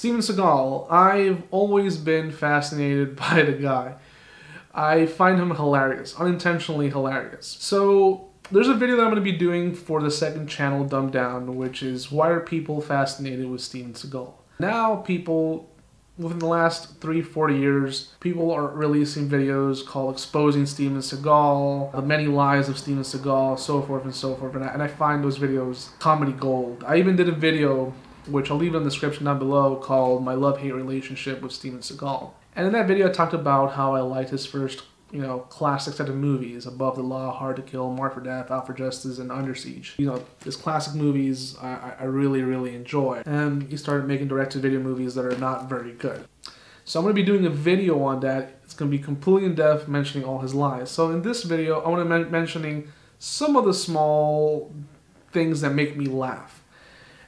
Steven Seagal, I've always been fascinated by the guy. I find him hilarious, unintentionally hilarious. So there's a video that I'm going to be doing for the second channel, Dumbed Down, which is why are people fascinated with Steven Seagal? Now people, within the last 3-4 years, people are releasing videos called Exposing Steven Seagal, The Many Lies of Steven Seagal, so forth and so forth, and I find those videos comedy gold. I even did a video, which I'll leave in the description down below, called My Love-Hate Relationship with Steven Seagal. And in that video I talked about how I liked his first, classic set of movies, Above the Law, Hard to Kill, Marked for Death, Out for Justice, and Under Siege. His classic movies I really, really enjoy. And he started making direct-to-video movies that are not very good. So I'm going to be doing a video on that. It's going to be completely in-depth, mentioning all his lies. So in this video, I want to be mentioning some of the small things that make me laugh.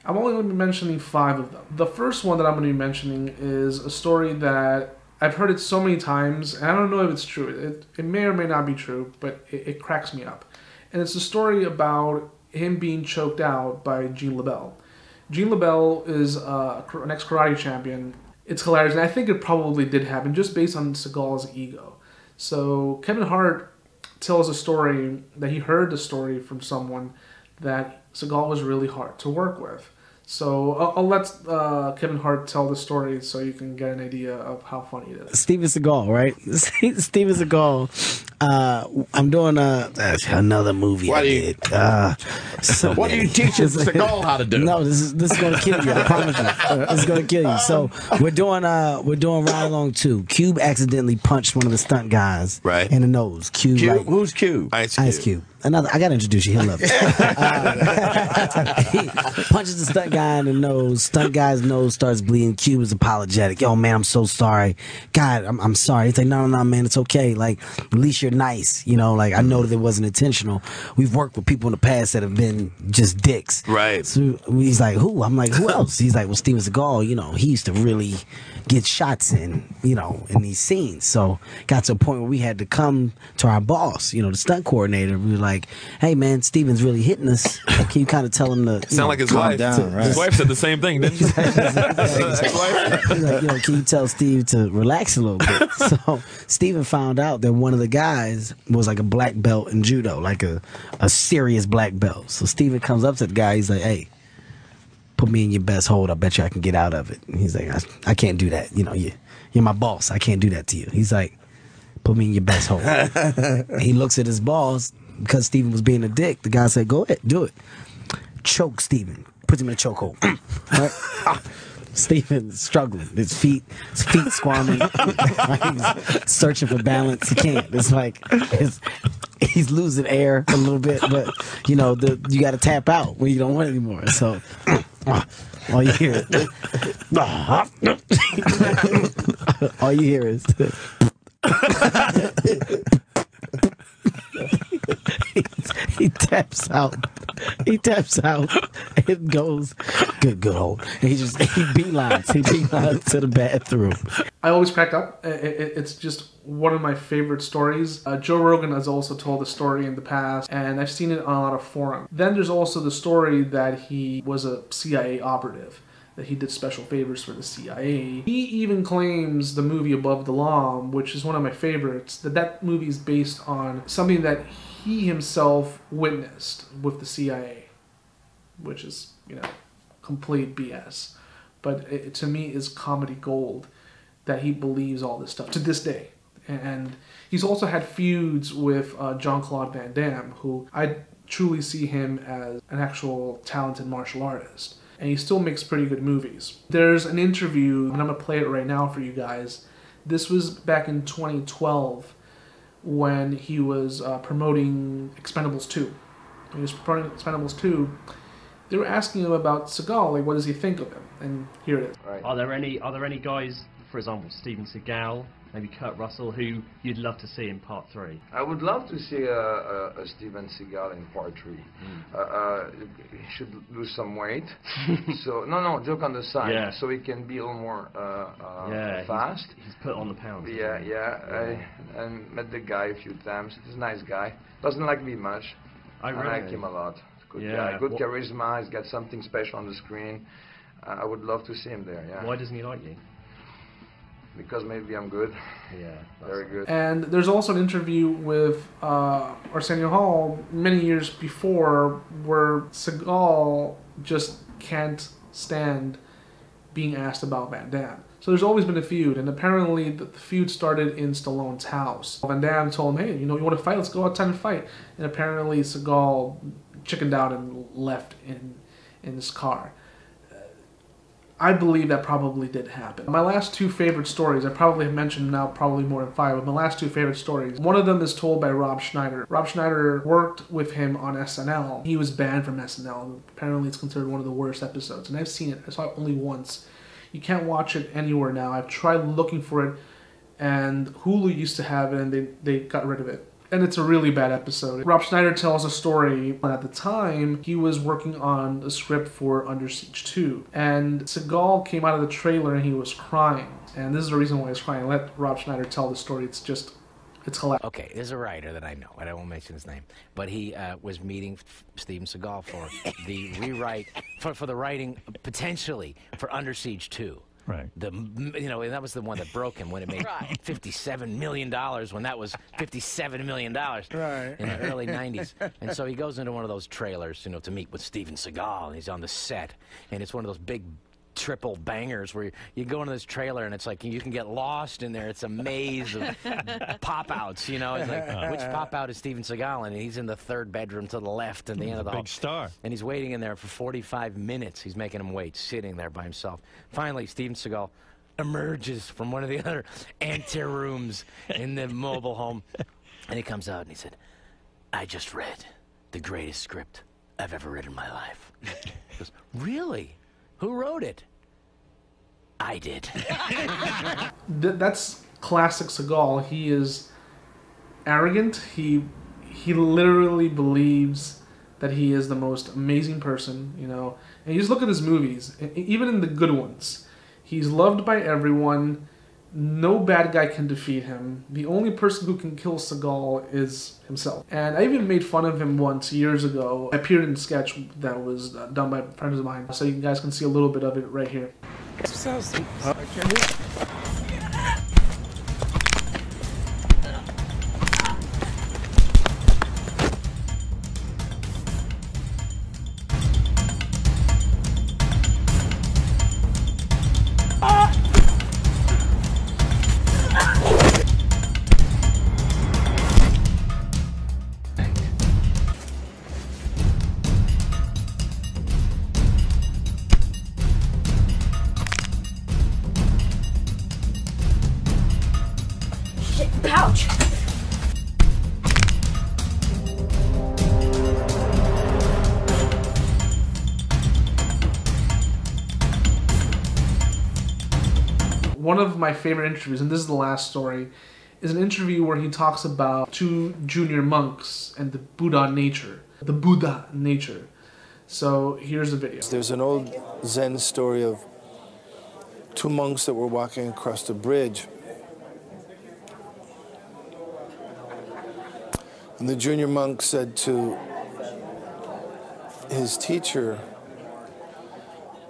I'm only going to be mentioning 5 of them. The first one that I'm going to be mentioning is a story that I've heard it so many times, and I don't know if it's true. It may or may not be true, but it cracks me up. And it's a story about him being choked out by JeanClaude Van Damme. JeanClaude Van Damme is an ex-karate champion. It's hilarious, and I think it probably did happen just based on Seagal's ego. So Kevin Hart tells a story that he heard the story from someone that Seagal was really hard to work with. So I'll let Kevin Hart tell the story so you can get an idea of how funny it is. Steven Seagal, right? Steven Seagal. I'm doing another movie. What I did. What are you teaching Seagal how to do? No, this is gonna kill you. I promise you. It's gonna kill you. So we're doing Ride Along 2. Cube accidentally punched one of the stunt guys in the nose. Cube. Right? Who's Cube? Ice Cube. Another. I gotta introduce you. He'll love it. He punches the stunt guy in the nose. Stunt guy's nose starts bleeding. Cube is apologetic. Yo, man, I'm so sorry. God, I'm sorry. He's like, no, man, it's okay. Like, at least you're nice. Like, I know that it wasn't intentional. We've worked with people in the past that have been just dicks. Right. So he's like, who? I'm like, who else? He's like, well, Steven Seagal, he used to really get shots in these scenes. So got to a point where we had to come to our boss, the stunt coordinator. We were like, hey, man, Steven's really hitting us. Can you kind of tell him to sound like his wife? His wife said the same thing, didn't she? He's like, can you tell Steve to relax a little bit? So Steven found out that one of the guys was like a black belt in judo, like a serious black belt. So Steven comes up to the guy. He's like, hey, put me in your best hold. I bet you I can get out of it. And he's like, I can't do that. You're my boss. I can't do that to you. He's like, put me in your best hold. He looks at his boss. Because Steven was being a dick, the guy said, go ahead, do it. Choke Steven. Puts him in a chokehold. Right? Steven's struggling. His feet squirming. He's searching for balance. He can't. It's like he's losing air a little bit, but you got to tap out when you don't want it anymore. So all you hear is all you hear is he taps out. He taps out and goes, good hold. And he beelines to the bathroom. I always crack up. It's just one of my favorite stories. Joe Rogan has also told the story in the past, and I've seen it on a lot of forums. Then there's also the story that he was a CIA operative, that he did special favors for the CIA. He even claims the movie Above the Law, which is one of my favorites, that movie is based on something that he himself witnessed with the CIA, which is, complete BS. But it to me is comedy gold that he believes all this stuff to this day. And he's also had feuds with JeanClaude Van Damme, who I truly see him as an actual talented martial artist. And he still makes pretty good movies. There's an interview, and I'm going to play it right now for you guys. This was back in 2012 when he was promoting Expendables 2. When he was promoting Expendables 2, they were asking him about Seagal, like what does he think of him? And here it is. Right. Are there any guys, for example, Steven Seagal, maybe Kurt Russell, who you'd love to see in part 3? I would love to see a Steven Seagal in part 3. He should lose some weight. So no, joke on the side. Yeah. So he can be a little more fast. He's put on the pounds. Yeah. I met the guy a few times. He's a nice guy. Doesn't like me much. I like him a lot. Good guy. Good charisma. He's got something special on the screen. I would love to see him there, yeah. Why doesn't he like you? Because maybe I'm good. Yeah. Very good. And there's also an interview with Arsenio Hall many years before where Seagal just can't stand being asked about Van Damme. So there's always been a feud, and apparently the feud started in Stallone's house. Van Damme told him, hey, you know, you want to fight? Let's go outside and fight. And apparently Seagal chickened out and left in his car. I believe that probably did happen. My last two favorite stories, I probably have mentioned now probably more than 5, but my last two favorite stories. One of them is told by Rob Schneider. Rob Schneider worked with him on SNL. He was banned from SNL. Apparently it's considered one of the worst episodes, and I've seen it. I saw it only once. You can't watch it anywhere now. I've tried looking for it, and Hulu used to have it, and they got rid of it. And it's a really bad episode. Rob Schneider tells a story. At the time, he was working on a script for Under Siege 2. And Seagal came out of the trailer and he was crying. And this is the reason why he's crying. Let Rob Schneider tell the story. It's hilarious. Okay, there's a writer that I know, and I won't mention his name, but he was meeting Steven Seagal for the rewrite, for the writing, potentially, for Under Siege 2. Right. You know, and that was the one that broke him when it made $57 million, when that was $57 million in the early 90s. And so he goes into one of those trailers, you know, to meet with Steven Seagal, and he's on the set, and it's one of those big triple bangers where you go into this trailer and it's like you can get lost in there. It's a maze of pop-outs, you know. It's like, which pop-out is Steven Seagal? And he's in the third bedroom to the left at the end of the hall. Big star. And he's waiting in there for 45 minutes. He's making him wait, sitting there by himself. Finally, Steven Seagal emerges from one of the other ante-rooms in the mobile home. And he comes out and he said, I just read the greatest script I've ever read in my life. He goes, really? Who wrote it? I did. That's classic Seagal. He is arrogant. He literally believes that he is the most amazing person, you know. And you just look at his movies, even in the good ones. He's loved by everyone. No bad guy can defeat him. The only person who can kill Seagal is himself. And I even made fun of him once years ago. I appeared in a sketch that was done by friends of mine. So you guys can see a little bit of it right here. Pouch! One of my favorite interviews, and this is the last story, is an interview where he talks about 2 junior monks and the Buddha nature. The Buddha nature. So here's the video. There's an old Zen story of 2 monks that were walking across the bridge. And the junior monk said to his teacher,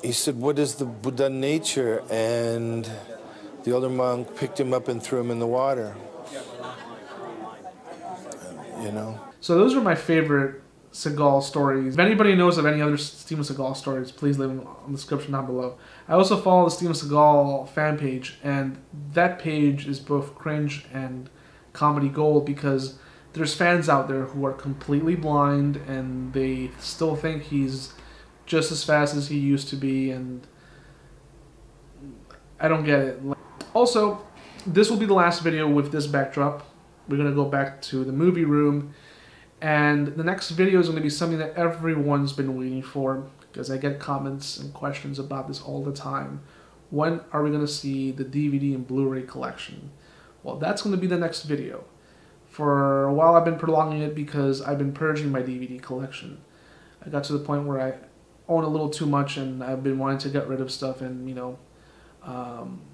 he said, what is the Buddha nature? And the older monk picked him up and threw him in the water. You know? So those are my favorite Seagal stories. If anybody knows of any other Steven Seagal stories, please leave them in the description down below. I also follow the Steven Seagal fan page, and that page is both cringe and comedy gold because there's fans out there who are completely blind and they still think he's just as fast as he used to be, and I don't get it. Also, this will be the last video with this backdrop. We're going to go back to the movie room, and the next video is going to be something that everyone's been waiting for because I get comments and questions about this all the time. When are we going to see the DVD and Blu-ray collection? Well, that's going to be the next video. For a while I've been prolonging it because I've been purging my DVD collection. I got to the point where I own a little too much and I've been wanting to get rid of stuff, and you know,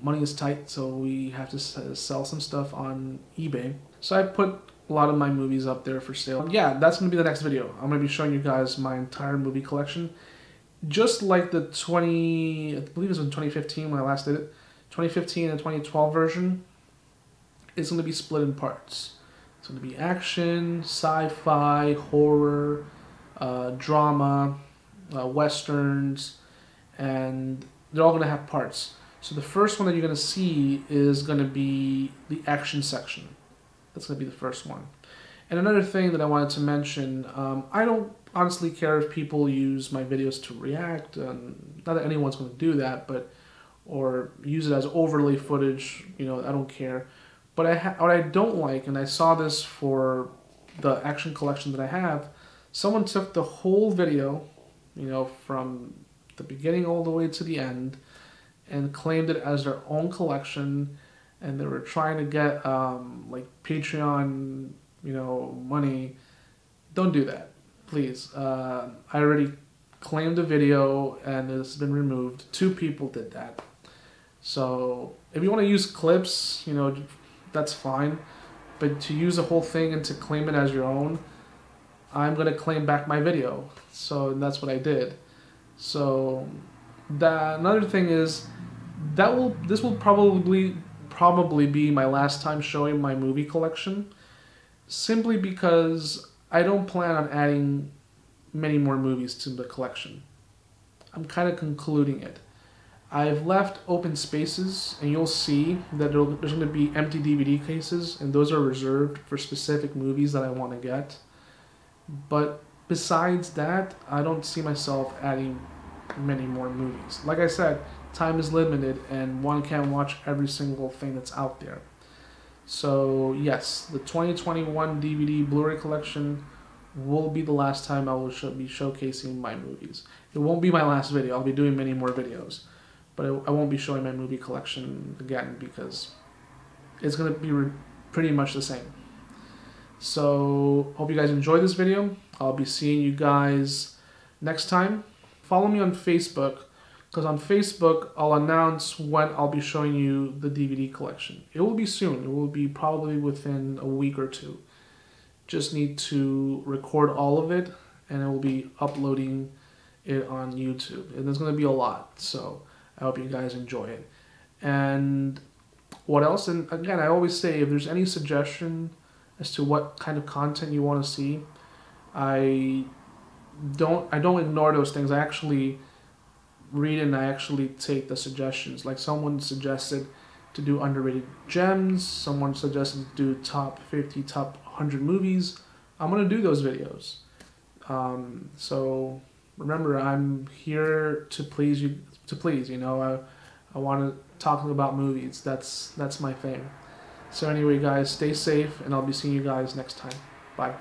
money is tight, so we have to sell some stuff on eBay. So I put a lot of my movies up there for sale. Yeah, that's going to be the next video. I'm going to be showing you guys my entire movie collection. just like the I believe it was in 2015 when I last did it, 2015 and 2012 version, it's going to be split in parts. It's going to be action, sci-fi, horror, drama, westerns, and they're all going to have parts. So the first one that you're going to see is going to be the action section. That's going to be the first one. And another thing that I wanted to mention, I don't honestly care if people use my videos to react. Not that anyone's going to do that, but or use it as overlay footage. You know, I don't care. But what I don't like, and I saw this for the action collection that I have, someone took the whole video, you know, from the beginning all the way to the end, and claimed it as their own collection, and they were trying to get like Patreon, you know, money. Don't do that, please. I already claimed the video and it's been removed. 2 people did that. So if you want to use clips, you know, that's fine. But to use the whole thing and to claim it as your own, I'm gonna claim back my video. So that's what I did. So another thing is this will probably be my last time showing my movie collection, simply because I don't plan on adding many more movies to the collection. I'm kind of concluding it. I've left open spaces, and you'll see that there's going to be empty DVD cases, and those are reserved for specific movies that I want to get. But besides that, I don't see myself adding many more movies. Like I said, time is limited, and one can't watch every single thing that's out there. So yes, the 2021 DVD Blu-ray collection will be the last time I will be showcasing my movies. It won't be my last video. I'll be doing many more videos. But I won't be showing my movie collection again because it's going to be pretty much the same. So, hope you guys enjoyed this video. I'll be seeing you guys next time. Follow me on Facebook, because on Facebook I'll announce when I'll be showing you the DVD collection. It will be soon. It will be probably within a week or 2. Just need to record all of it, and I will be uploading it on YouTube. And there's going to be a lot, so I hope you guys enjoy it. And what else? And again, I always say, if there's any suggestion as to what kind of content you want to see, I don't ignore those things. I actually read and I actually take the suggestions. Like someone suggested to do underrated gems. Someone suggested to do top 50, top 100 movies. I'm gonna do those videos. So remember, I'm here to please you. You know, I want to talk about movies. That's my thing. So anyway, guys, stay safe, and I'll be seeing you guys next time. Bye.